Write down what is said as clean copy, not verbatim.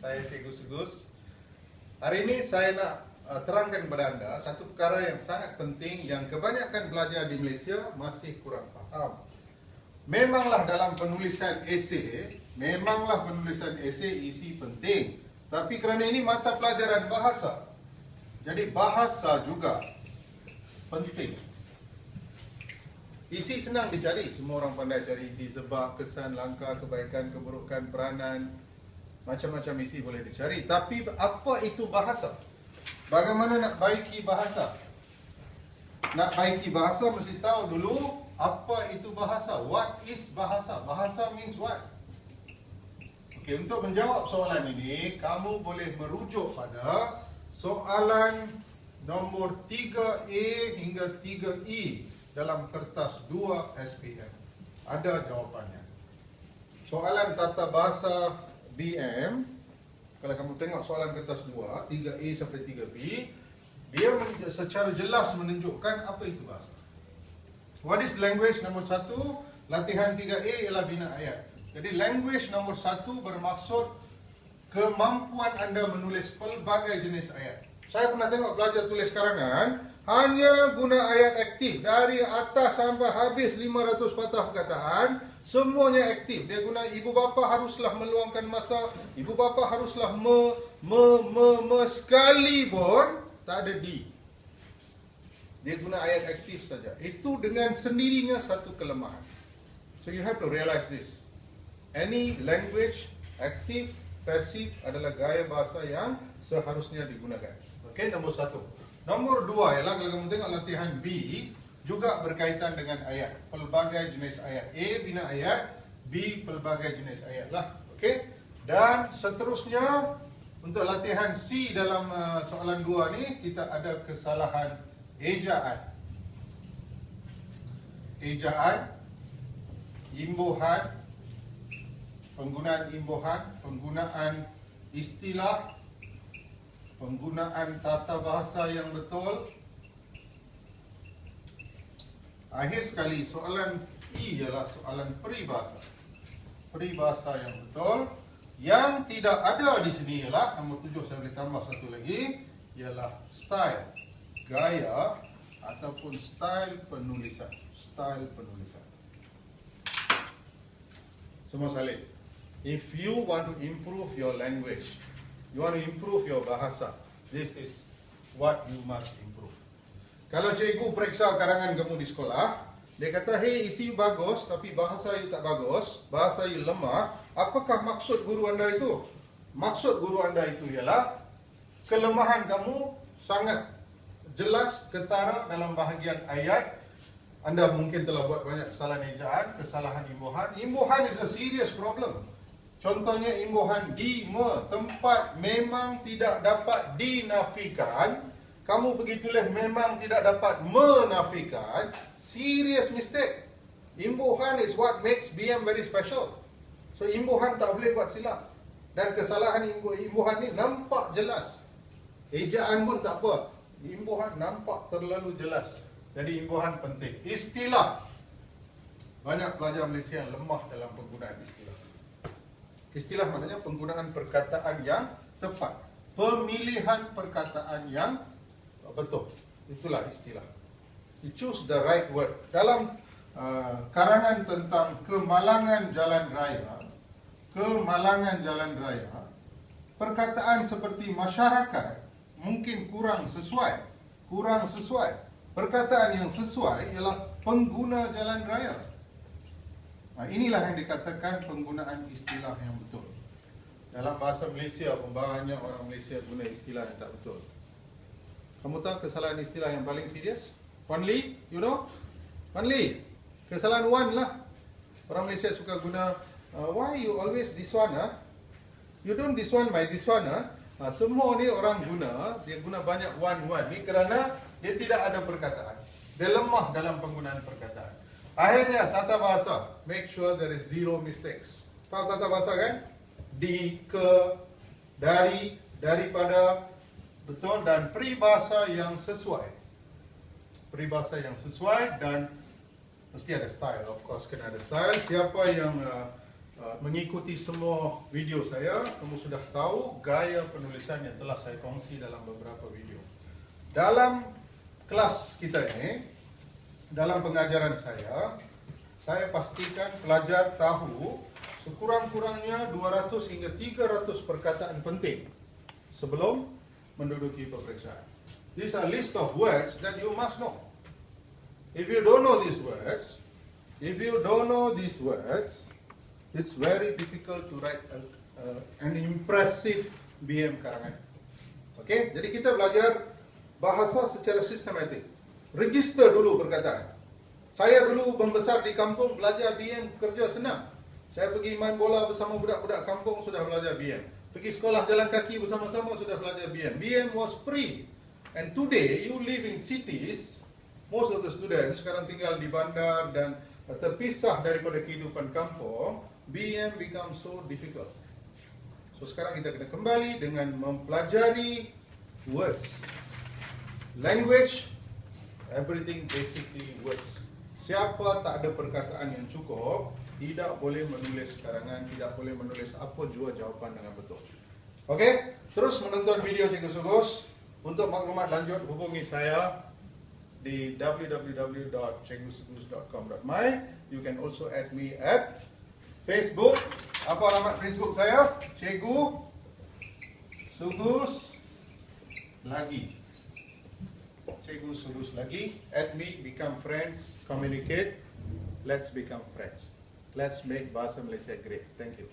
Saya Cikgu Sugus. Hari ini saya nak terangkan kepada anda satu perkara yang sangat penting yang kebanyakan pelajar di Malaysia masih kurang faham. Memanglah dalam penulisan esei, isi penting. Tapi kerana ini mata pelajaran bahasa, jadi bahasa juga penting. Isi senang dicari, semua orang pandai cari isi, sebab, kesan, langkah, kebaikan, keburukan, peranan, macam-macam isi boleh dicari. Tapi apa itu bahasa? Bagaimana nak baiki bahasa? Nak baiki bahasa mesti tahu dulu apa itu bahasa. What is bahasa? Bahasa means what? Okey, untuk menjawab soalan ini, kamu boleh merujuk pada soalan nombor 3A hingga 3E dalam kertas 2 SPM. Ada jawapannya. Soalan tata bahasa BM, kalau kamu tengok soalan kertas 2, 3A sampai 3B, dia secara jelas menunjukkan apa itu bahasa. What is language? Nombor 1, latihan 3A ialah bina ayat. Jadi language nombor 1 bermaksud kemampuan anda menulis pelbagai jenis ayat. Saya pernah tengok pelajar tulis karangan, hanya guna ayat aktif. Dari atas sampai habis 500 patah perkataan, semuanya aktif. Dia guna ibu bapa haruslah meluangkan masa, ibu bapa haruslah sekali pun tak ada di. Dia guna ayat aktif saja. Itu dengan sendirinya satu kelemahan. So you have to realize this. Any language, aktif, pasif adalah gaya bahasa yang seharusnya digunakan. Okey, nombor 1. Nombor 2 ialah kalau kamu tengok latihan B, juga berkaitan dengan ayat. Pelbagai jenis ayat. A, bina ayat. B, pelbagai jenis ayat lah. Okey. Dan seterusnya, untuk latihan C dalam soalan 2 ni, kita ada kesalahan ejaan. Ejaan, imbuhan, penggunaan imbuhan, penggunaan istilah, penggunaan tata bahasa yang betul. Akhir sekali, soalan E ialah soalan peribahasa. Peribahasa yang betul. Yang tidak ada di sini ialah, nombor 7 saya boleh tambah satu lagi, ialah style, gaya ataupun style penulisan. Style penulisan. Semua salin. If you want to improve your language, you want to improve your bahasa, this is what you must improve. Kalau cikgu periksa karangan kamu di sekolah, dia kata, hey, isi bagus, tapi bahasa you tak bagus, bahasa you lemah, apakah maksud guru anda itu? Maksud guru anda itu ialah, kelemahan kamu sangat jelas, ketara dalam bahagian ayat. Anda mungkin telah buat banyak kesalahan ejaan, kesalahan imbuhan. Imbuhan is a serious problem. Contohnya imbuhan di, tempat memang tidak dapat dinafikan. Kamu pergi tulis memang tidak dapat menafikan. Serious mistake. Imbuhan is what makes BM very special. So imbuhan tak boleh buat silap. Dan kesalahan imbuhan ni nampak jelas. Ejaan pun tak apa. Imbuhan nampak terlalu jelas. Jadi imbuhan penting. Istilah. Banyak pelajar Malaysia yang lemah dalam penggunaan istilah. Istilah maknanya penggunaan perkataan yang tepat. Pemilihan perkataan yang betul. Itulah istilah. You choose the right word. Dalam karangan tentang kemalangan jalan raya, perkataan seperti masyarakat mungkin kurang sesuai. Perkataan yang sesuai ialah pengguna jalan raya. Inilah yang dikatakan penggunaan istilah yang betul. Dalam bahasa Malaysia pun banyak orang Malaysia guna istilah yang tak betul. Kamu tahu kesalahan istilah yang paling serius? Wan Lee, you know? Wan Lee, kesalahan Wan lah. Orang Malaysia suka guna, why you always this one? You don't this one, my this one. Semua ni orang guna, dia guna banyak Wan ni kerana dia tidak ada perkataan. Dia lemah dalam penggunaan perkataan. Akhirnya tata bahasa, make sure there is zero mistakes. Tahu tata bahasa kan? Di, ke, dari, daripada, betul, dan peribahasa yang sesuai. Peribahasa yang sesuai dan mesti ada style, of course kena ada style. Siapa yang mengikuti semua video saya, kamu sudah tahu gaya penulisan yang telah saya kongsi dalam beberapa video. Dalam kelas kita ini, dalam pengajaran saya pastikan pelajar tahu sekurang-kurangnya 200 hingga 300 perkataan penting sebelum menduduki peperiksaan. These are list of words that you must know. If you don't know these words, it's very difficult to write an impressive BM karangan. Oke, jadi kita belajar bahasa secara sistematik. Register dulu perkataan. Saya dulu membesar di kampung, belajar BM kerja senang. Saya pergi main bola bersama budak-budak kampung, sudah belajar BM. Pergi sekolah jalan kaki bersama-sama, sudah belajar BM. BM was free. And today, you live in cities, most of the students sekarang tinggal di bandar dan terpisah daripada kehidupan kampung, BM becomes so difficult. So sekarang kita kena kembali dengan mempelajari words. Language, everything basically words. Siapa tak ada perkataan yang cukup, tidak boleh menulis karangan, tidak boleh menulis apa jua jawapan dengan betul. Okey, terus menonton video Cikgu Sugus. Untuk maklumat lanjut hubungi saya di www.cikgusugus.com.my. You can also add me at Facebook. Apa alamat Facebook saya? Cikgu Sugus lagi. Cikgu Sugus lagi. Add me, become friends, communicate. Let's become friends. Let's make Bahasa Malaysia great. Thank you.